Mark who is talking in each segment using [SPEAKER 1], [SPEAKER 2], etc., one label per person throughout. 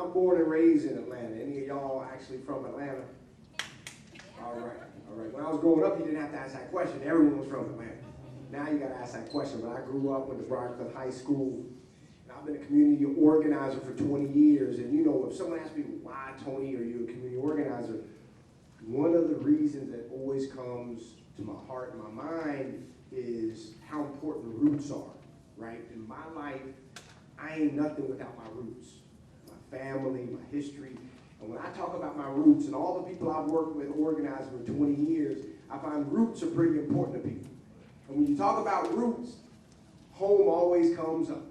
[SPEAKER 1] I'm born and raised in Atlanta. Any of y'all actually from Atlanta? All right, all right. When I was growing up, you didn't have to ask that question. Everyone was from Atlanta. Now you got to ask that question. But I grew up, went to Briarcliff High School, and I've been a community organizer for 20 years. And you know, if someone asks me, why, Tony, are you a community organizer? One of the reasons that always comes to my heart and my mind is how important roots are, right? In my life, I ain't nothing without my roots, my family, my history. And when I talk about my roots and all the people I've worked with organizing for 20 years, I find roots are pretty important to people. And when you talk about roots, home always comes up.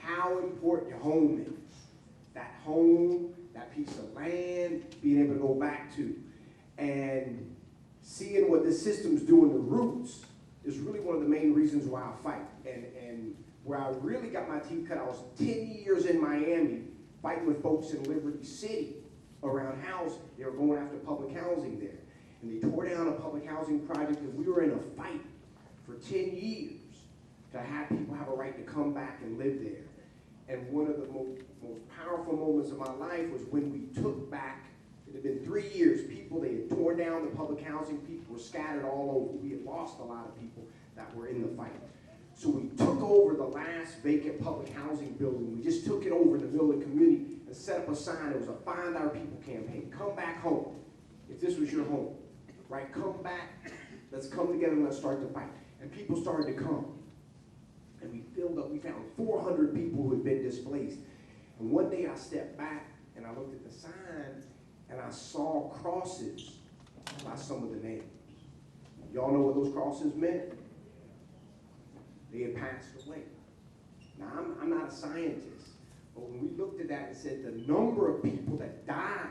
[SPEAKER 1] How important your home is. That home, that piece of land, being able to go back to. And seeing what this system's doing to roots is really one of the main reasons why I fight. And where I really got my teeth cut, I was 10 years in Miami fighting with folks in Liberty City around housing. They were going after public housing there. And they tore down a public housing project, and we were in a fight for 10 years to have people have a right to come back and live there. And one of the most powerful moments of my life was when we took back, it had been 3 years, people, they had torn down the public housing, people were scattered all over. We had lost a lot of people that were in the fight. So we took over the last vacant public housing building. We just took it over in the middle of the community and set up a sign. It was a Find Our People campaign. Come back home. If this was your home, right? Come back. Let's come together and let's start the fight. And people started to come. And we filled up. We found 400 people who had been displaced. And one day I stepped back and I looked at the sign and I saw crosses by some of the names. Y'all know what those crosses meant? They had passed away. Now, I'm not a scientist, but when we looked at that and said the number of people that died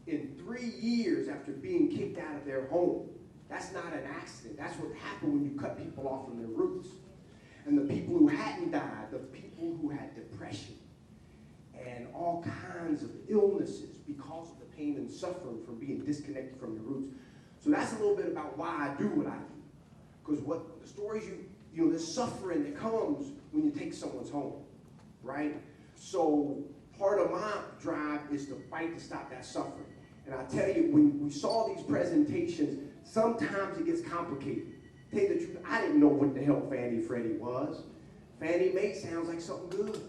[SPEAKER 1] in 3 years after being kicked out of their home, that's not an accident. That's what happened when you cut people off from their roots. And the people who hadn't died, the people who had depression and all kinds of illnesses because of the pain and suffering from being disconnected from your roots. So that's a little bit about why I do what I do. Because what the stories you know, there's suffering that comes when you take someone's home, right? So part of my drive is to fight to stop that suffering. And I tell you, when we saw these presentations, sometimes it gets complicated. To tell you the truth, I didn't know what the hell Fannie Freddie was. Fannie Mae sounds like something good.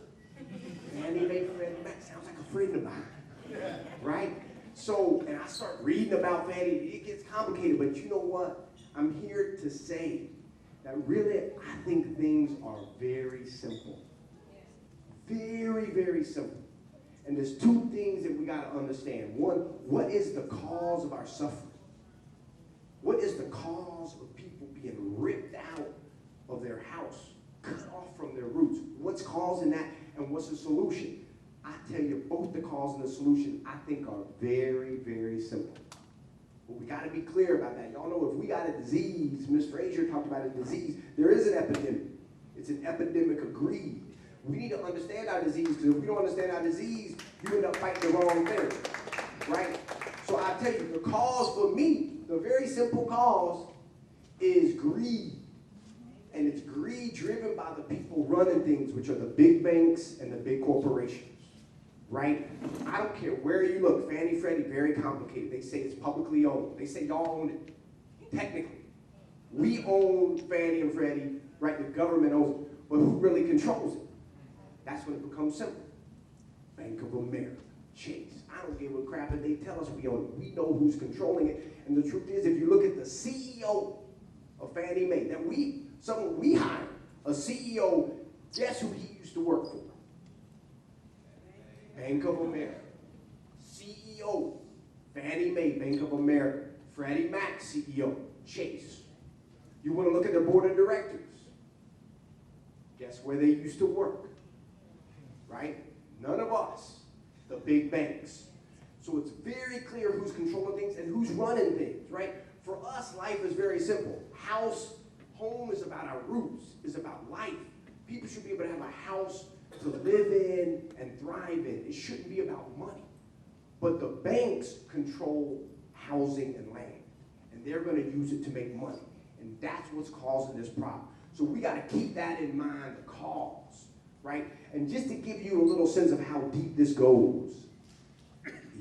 [SPEAKER 1] Fannie Mae, Freddie Mac sounds like a friend of mine, right? So, and I start reading about Fannie, it gets complicated, but you know what? I'm here to say that really, I think things are very simple. Very, very simple. And there's two things that we got to understand. One, what is the cause of our suffering? What is the cause of people being ripped out of their house, cut off from their roots? What's causing that, and what's the solution? I tell you, both the cause and the solution, I think, are very, very simple. But we got to be clear about that. Y'all know if we got a disease, Ms. Frazier talked about a disease, there is an epidemic. It's an epidemic of greed. We need to understand our disease, because if we don't understand our disease, you end up fighting the wrong thing, right? So I tell you, the cause for me, the very simple cause is greed. And it's greed driven by the people running things, which are the big banks and the big corporations. Right? I don't care where you look. Fannie, Freddie, very complicated. They say it's publicly owned. They say y'all own it. Technically. We own Fannie and Freddie, right? The government owns it. But who really controls it? That's when it becomes simple. Bank of America, Chase. I don't give a crap if they tell us we own it. We know who's controlling it. And the truth is, if you look at the CEO of Fannie Mae, that someone we hired, a CEO, guess who he used to work for? Bank of America. CEO, Fannie Mae, Bank of America. Freddie Mac, CEO, Chase. You want to look at their board of directors? Guess where they used to work? Right? None of us, the big banks. So it's very clear who's controlling things and who's running things, right? For us, life is very simple. Home is about our roots, is about life. People should be able to have a house to live in and thrive in. It shouldn't be about money. But the banks control housing and land, and they're going to use it to make money. And that's what's causing this problem. So we got to keep that in mind, the cause, right? And just to give you a little sense of how deep this goes,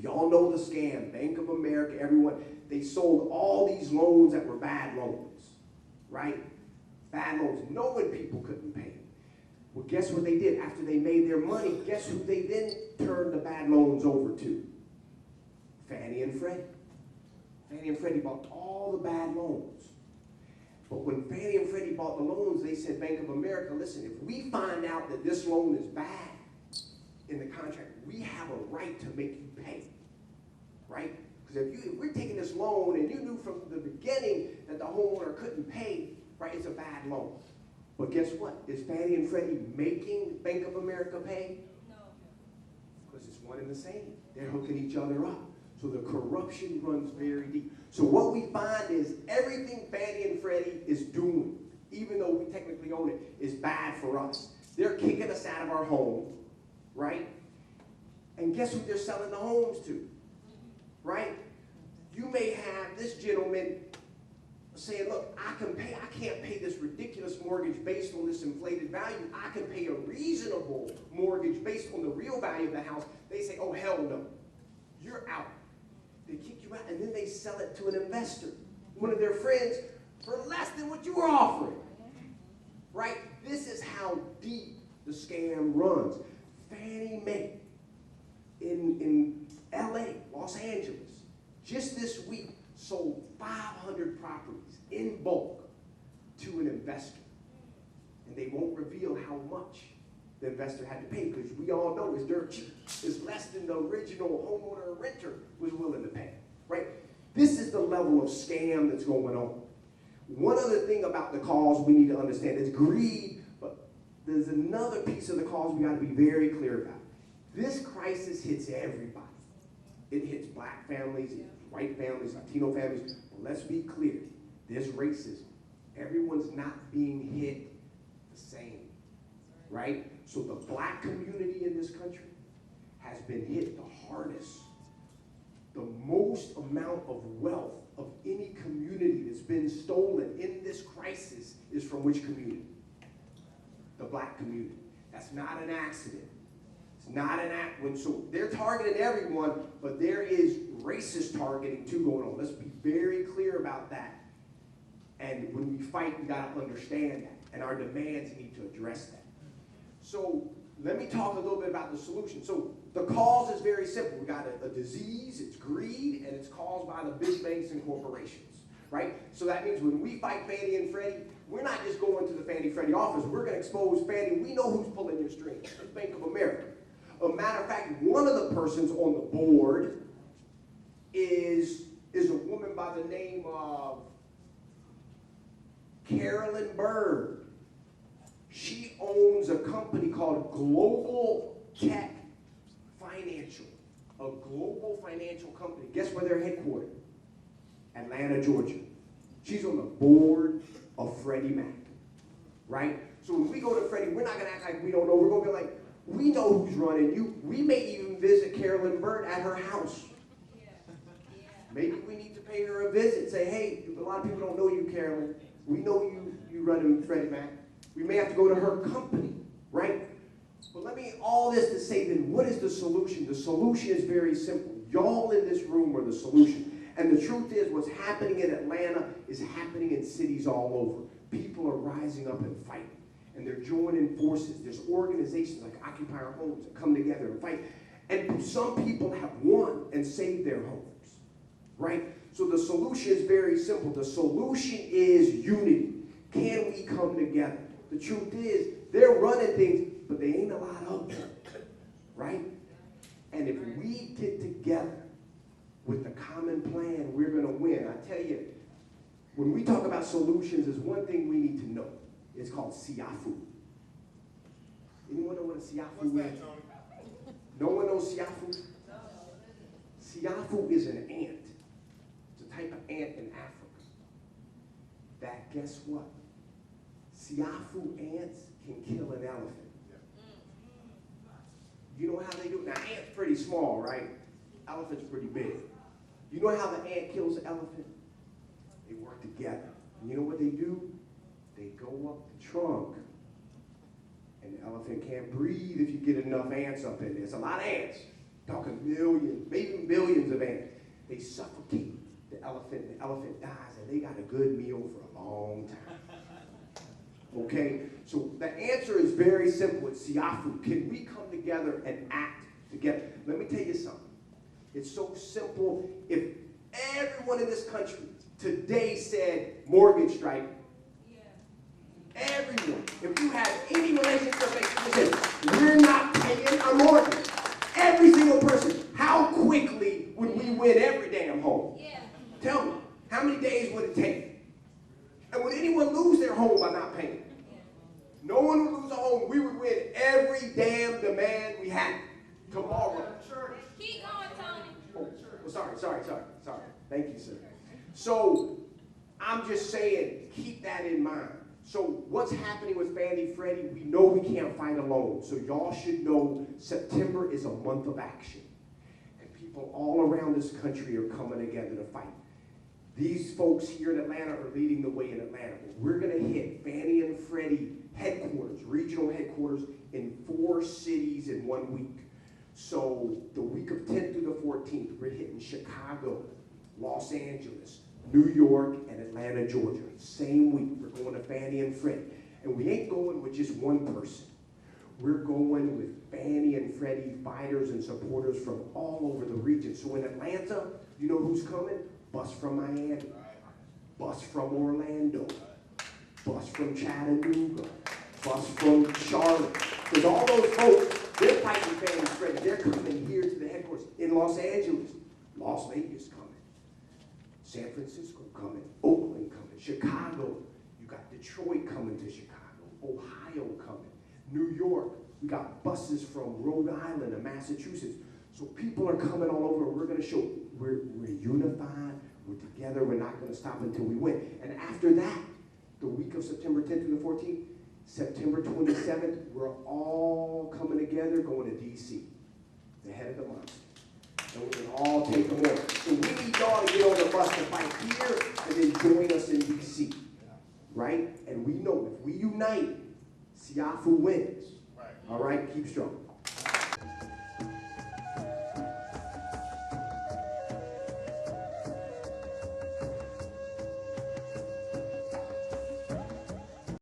[SPEAKER 1] y'all know the scam, Bank of America, everyone, they sold all these loans that were bad loans, right? Bad loans, knowing people couldn't pay. Well, guess what they did? After they made their money, guess who they then turned the bad loans over to? Fannie and Freddie. Fannie and Freddie bought all the bad loans. But when Fannie and Freddie bought the loans, they said, Bank of America, listen, if we find out that this loan is bad in the contract, we have a right to make you pay, right? Because if we're taking this loan and you knew from the beginning that the homeowner couldn't pay, right, it's a bad loan. But guess what? Is Fannie and Freddie making Bank of America pay? No. Because it's one and the same. They're hooking each other up. So the corruption runs very deep. So what we find is everything Fannie and Freddie is doing, even though we technically own it, is bad for us. They're kicking us out of our home, right? And guess who they're selling the homes to, right? You may have this gentleman saying, look, I can't pay this ridiculous mortgage based on this inflated value. I can pay a reasonable mortgage based on the real value of the house. They say, oh, hell no, you're out. They kick you out, and then they sell it to an investor, one of their friends, for less than what you were offering, right? This is how deep the scam runs. Fannie Mae in L.A., Los Angeles, just this week sold 500 properties in bulk to an investor. And they won't reveal how much the investor had to pay, because we all know it's dirt cheap. It's less than the original homeowner or renter was willing to pay, right? This is the level of scam that's going on. One other thing about the cause we need to understand is greed, but there's another piece of the cause we got to be very clear about. This crisis hits everybody. It hits black families, it hits white families, Latino families. But let's be clear, this racism, everyone's not being hit the same, right? So the black community in this country has been hit the hardest. The most amount of wealth of any community that's been stolen in this crisis is from which community? The black community. That's not an accident. It's not an accident. So they're targeting everyone, but there is racist targeting too going on. Let's be very clear about that. And when we fight, we got to understand that. And our demands need to address that. So let me talk a little bit about the solution. So the cause is very simple. We got a disease, it's greed, and it's caused by the big banks and corporations, right? So that means when we fight Fannie and Freddie, we're not just going to the Fannie Freddie office. We're going to expose Fannie. We know who's pulling your strings. It's Bank of America. A matter of fact, one of the persons on the board is a woman by the name of Carolyn Bird. She owns a company called Global Tech Financial, a global financial company. Guess where they're headquartered? Atlanta, Georgia. She's on the board of Freddie Mac, right? So when we go to Freddie, we're not going to act like we don't know. We're going to be like, we know who's running you. We may even visit Carolyn Bird at her house. Maybe we need to pay her a visit. Say, hey, a lot of people don't know you, Carolyn. We know you running Freddie Mac. We may have to go to her company, right? But let me, all this to say then, what is the solution? The solution is very simple. Y'all in this room are the solution. And the truth is, what's happening in Atlanta is happening in cities all over. People are rising up and fighting. And they're joining forces. There's organizations like Occupy Our Homes that come together and fight. And some people have won and saved their homes, right? So the solution is very simple. The solution is unity. Can we come together? The truth is, they're running things, but they ain't a lot of them, right? And if we get together with the common plan, we're going to win. I tell you, when we talk about solutions, there's one thing we need to know. It's called siafu. Anyone know what a siafu is?
[SPEAKER 2] What's that, Tony?
[SPEAKER 1] No one knows siafu? Siafu is an ant. It's a type of ant in Africa. That, guess what? Siafu ants can kill an elephant. You know how they do it? Now, ant's pretty small, right? Elephant's pretty big. You know how the ant kills the elephant? They work together. And you know what they do? They go up the trunk And the elephant can't breathe if you get enough ants up in there. It's a lot of ants. Talking millions, maybe millions of ants. They suffocate the elephant dies, and they got a good meal for a long time. Okay? So the answer is very simple. It's Siafu. Can we come together and act together? Let me tell you something. It's so simple. If everyone in this country today said mortgage strike, everyone, if you have any relationship, they said, we're not paying our mortgage. Every single person, how quickly would we win every damn home? Yeah. Tell me, how many days would it take? And would anyone lose their home by not paying? Yeah. No one would lose a home. We would win every damn demand we had tomorrow.
[SPEAKER 2] Keep going, Tony.
[SPEAKER 1] Oh, sorry. Thank you, sir. So, I'm just saying, keep that in mind. So what's happening with Fannie Freddie, we know we can't fight alone. So y'all should know September is a month of action. And people all around this country are coming together to fight. These folks here in Atlanta are leading the way in Atlanta. But we're going to hit Fannie and Freddie headquarters, regional headquarters, in 4 cities in 1 week. So the week of 10th through the 14th, we're hitting Chicago, Los Angeles, New York, and Atlanta, Georgia. Same week, we're going to Fannie and Freddie. And we ain't going with just one person. We're going with Fannie and Freddie fighters and supporters from all over the region. So in Atlanta, you know who's coming? Bus from Miami, bus from Orlando, bus from Chattanooga, bus from Charlotte. Because all those folks, they're fighting Fannie and Freddie. They're coming here to the headquarters. In Los Angeles, Las Vegas coming. San Francisco coming, Oakland coming, Chicago, you got Detroit coming to Chicago, Ohio coming, New York, we got buses from Rhode Island and Massachusetts. So people are coming all over, and we're going to show we're unified, we're together, we're not going to stop until we win. And after that, the week of September 10th through the 14th, September 27th, we're all coming together, going to D.C., the head of the month. And we can all take them on. So we need y'all to get on the bus to fight here and then join us in D.C. Right? And we know if we unite, Siafu wins. All right? Keep strong.